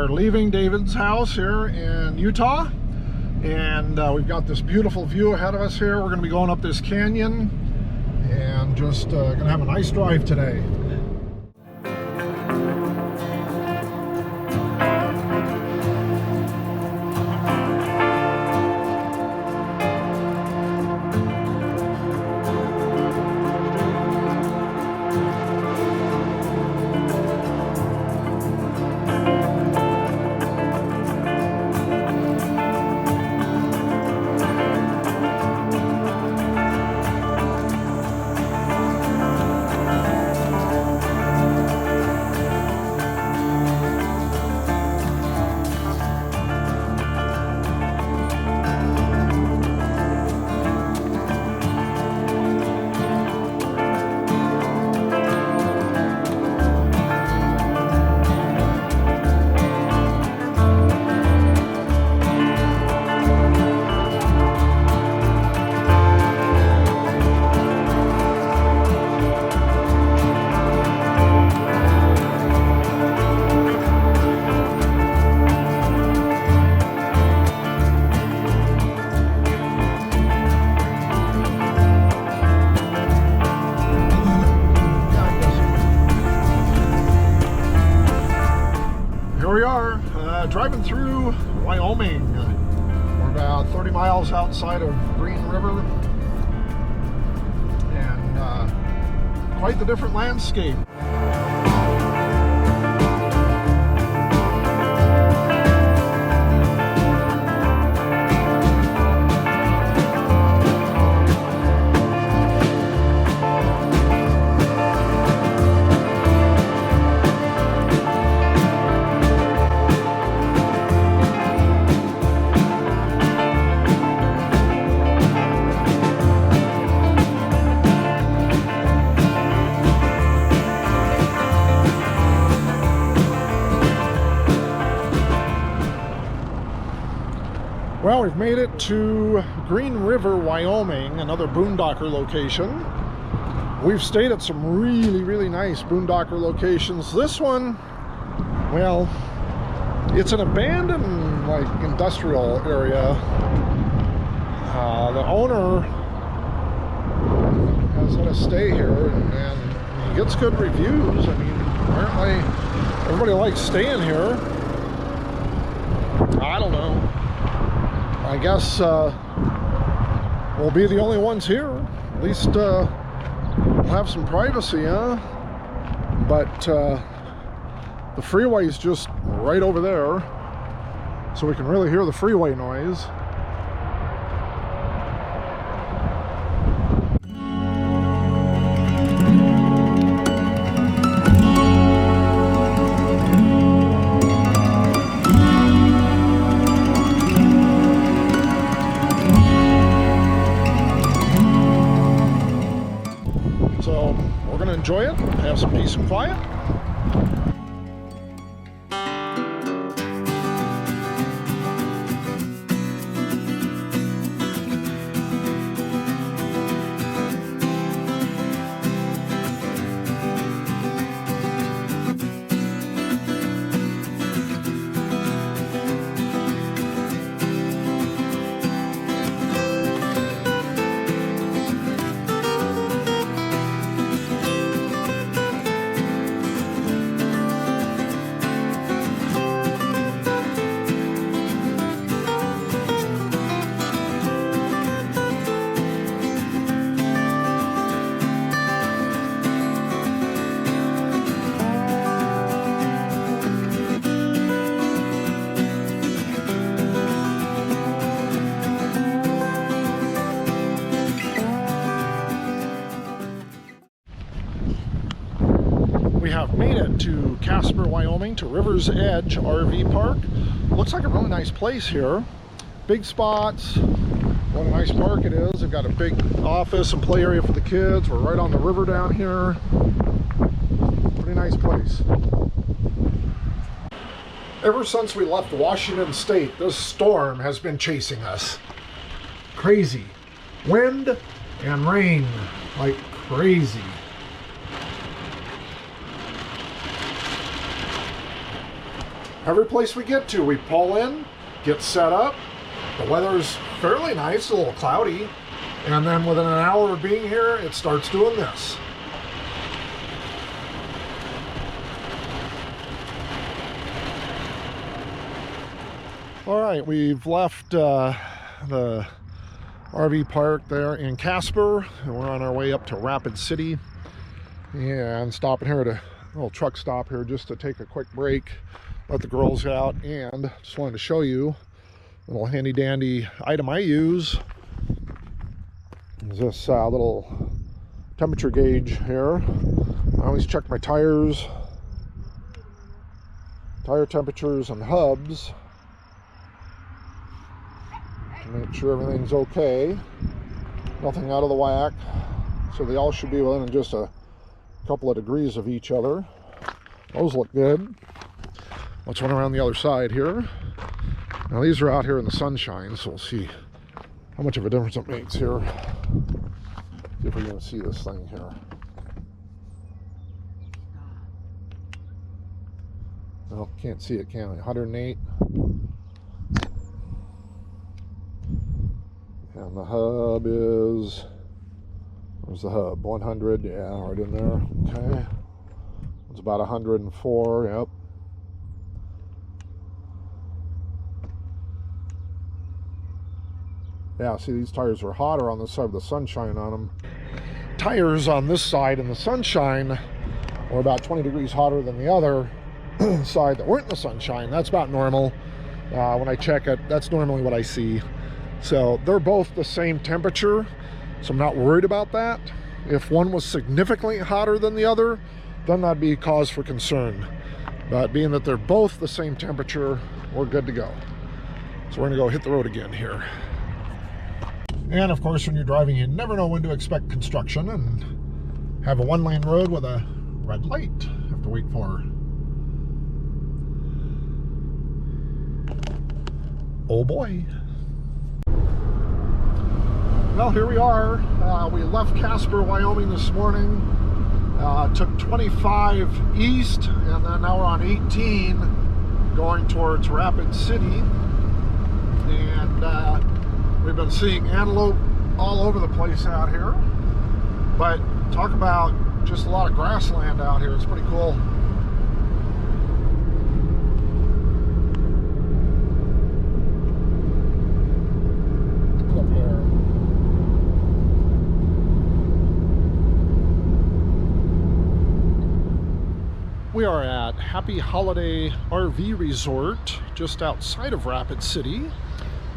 are leaving David's house here in Utah, and we've got this beautiful view ahead of us here. We're going to be going up this canyon and just going to have a nice drive today. Driving through Wyoming. We're about 30 miles outside of Green River, and quite the different landscape. Well, we've made it to Green River, Wyoming, another boondocker location. We've stayed at some really nice boondocker locations. This one, well, it's an abandoned, like, industrial area. The owner has let us stay here, and he gets good reviews. I mean, apparently everybody likes staying here. I don't know. I guess we'll be the only ones here. At least we'll have some privacy, huh? But the freeway is just right over there, so we can really hear the freeway noise. So we're going to enjoy it, have some peace and quiet. We have made it to Casper, Wyoming, to River's Edge RV Park. Looks like a really nice place here. Big spots. What a nice park it is. They've got a big office and play area for the kids. We're right on the river down here. Pretty nice place. Ever since we left Washington State, this storm has been chasing us. Crazy. Wind and rain like crazy. every place we get to, we pull in, get set up. The weather's fairly nice, a little cloudy, and then within an hour of being here, it starts doing this. All right, we've left the RV park there in Casper, and we're on our way up to Rapid City, and stopping here at a little truck stop here just to take a quick break, let the girls out, and just wanted to show you a little handy dandy item I use. Is this little temperature gauge here. I always check my tires, tire temperatures and hubs to make sure everything's okay, nothing out of the whack. So they all should be within just a couple of degrees of each other. Those look good. Let's run around the other side here. Now these are out here in the sunshine, so we'll see how much of a difference it makes here. See if we're going to see this thing here. Well, can't see it, can I? 108. And the hub is, where's the hub? 100, yeah, right in there. Okay. It's about 104, yep. Yeah, see, these tires are hotter on this side with the sunshine on them. Tires on this side in the sunshine were about 20 degrees hotter than the other side that weren't in the sunshine. That's about normal. When I check it, that's normally what I see. So they're both the same temperature, so I'm not worried about that. If one was significantly hotter than the other, then that'd be cause for concern. But being that they're both the same temperature, we're good to go. So we're gonna go hit the road again here. And of course, when you're driving, you never know when to expect construction, and have a one-lane road with a red light you have to wait for. Oh boy. Well, here we are. We left Casper, Wyoming this morning. Took 25 east, and then now we're on 18 going towards Rapid City. And we've been seeing antelope all over the place out here. But talk about just a lot of grassland out here. It's pretty cool. We are at Happy Holiday RV Resort just outside of Rapid City.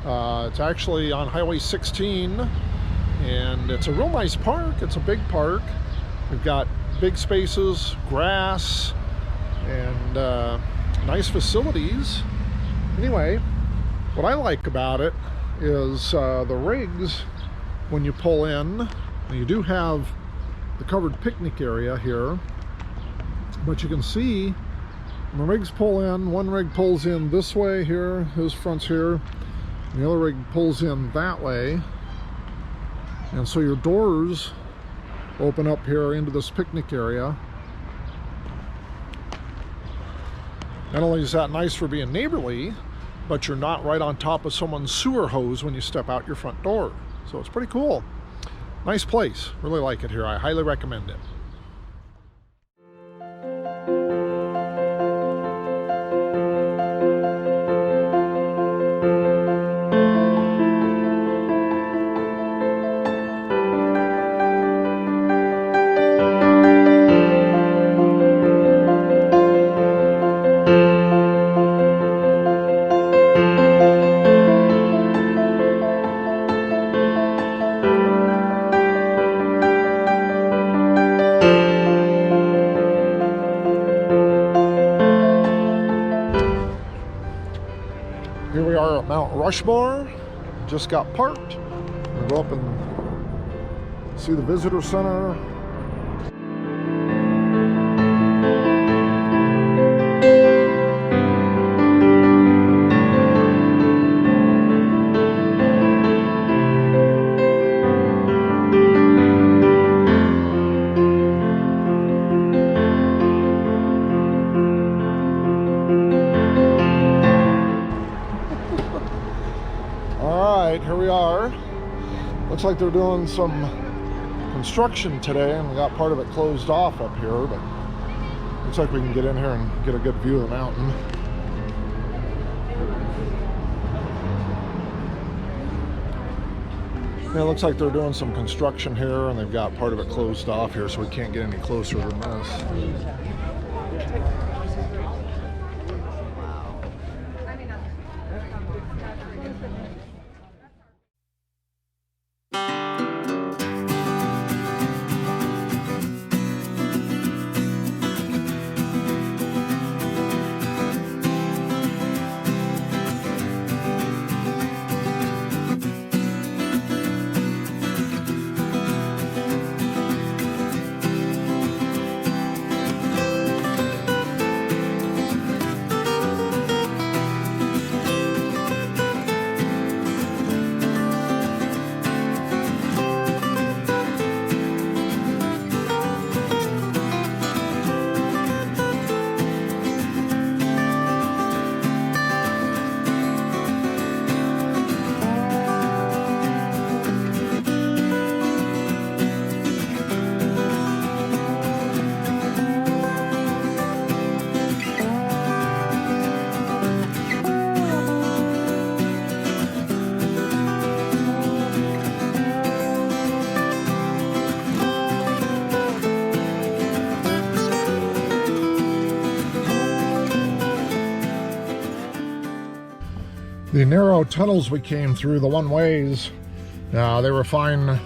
It's actually on Highway 16, and it's a real nice park. It's a big park. We've got big spaces, grass, and nice facilities. Anyway, what I like about it is the rigs, when you pull in, you do have the covered picnic area here. But you can see when the rigs pull in, one rig pulls in this way here, his front's here, and the other rig pulls in that way. And so your doors open up here into this picnic area. Not only is that nice for being neighborly, but you're not right on top of someone's sewer hose when you step out your front door. So it's pretty cool. Nice place. Really like it here. I highly recommend it. Here we are at Mount Rushmore. Just got parked. We'll go up and see the visitor center. Alright, here we are. Looks like they're doing some construction today, and we got part of it closed off up here, but looks like we can get in here and get a good view of the mountain. Yeah, it looks like they're doing some construction here, and they've got part of it closed off here, so we can't get any closer than this. The narrow tunnels we came through, the one ways, they were fine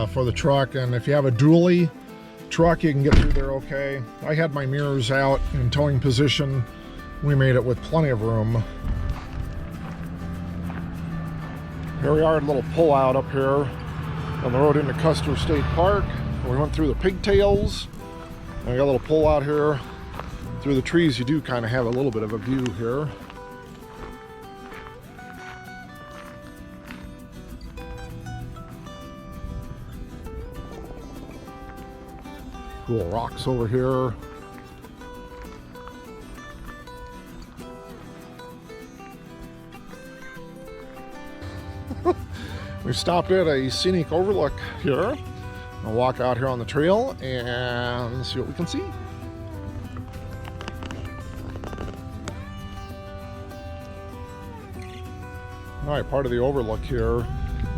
for the truck, and if you have a dually truck, you can get through there okay. I had my mirrors out in towing position. We made it with plenty of room. Here we are at a little pull out up here on the road into Custer State Park. We went through the pigtails, and we got a little pull out here through the trees. You do kind of have a little bit of a view here. Cool rocks over here. We stopped at a scenic overlook here. I'll walk out here on the trail and see what we can see. All right, part of the overlook here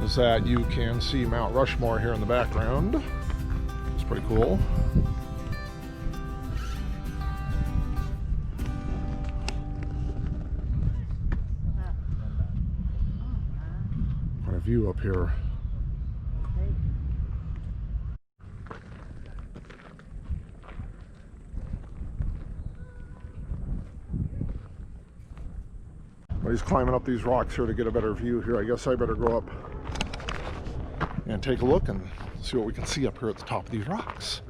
is that you can see Mount Rushmore here in the background. It's pretty cool. Quite a view up here. He's climbing up these rocks here to get a better view here. I guess I better go up and take a look and see what we can see up here at the top of these rocks.